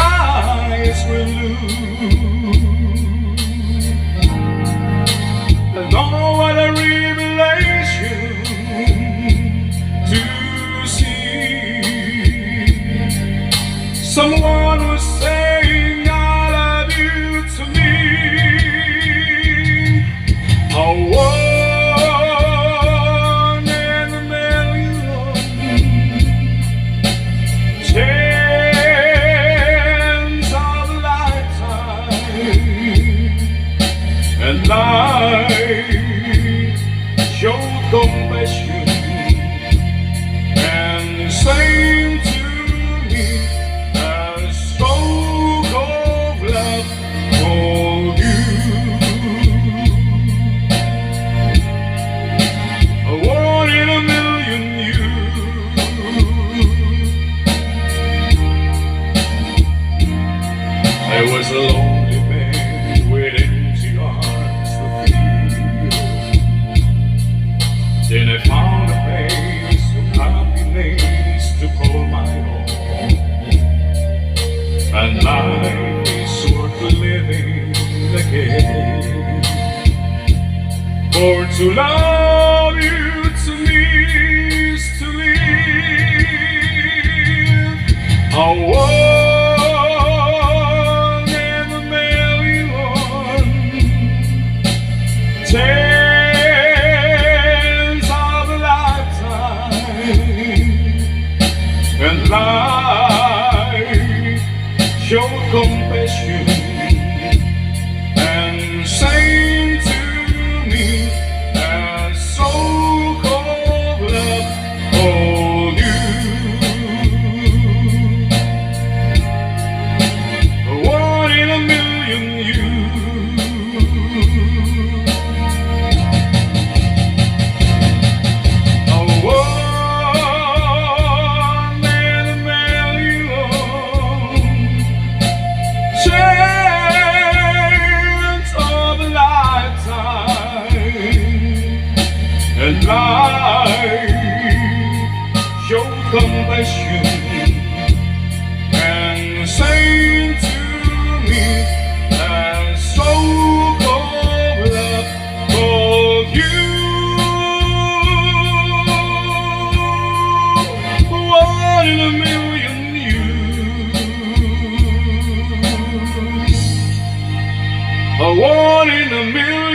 eyes will lose. And oh, what a revelation to see someone who's saying I love you to me. A one in a million, chance of a lifetime, and life showed compassion and saying to me a stroke of love for you. A one in a million you. I was a lonely man with empty arms to fill. Then I found a place of happiness to call my own. And life is worth living again. For to love you to me is to live. A one in a million, chance of a lifetime, and life showed compassion and saying to me a soul of love for you. A one in a million you. A one in a million, chance of a lifetime, and life showed compassion and saying to me a stroke of love for you. One in a million you. A one in a million.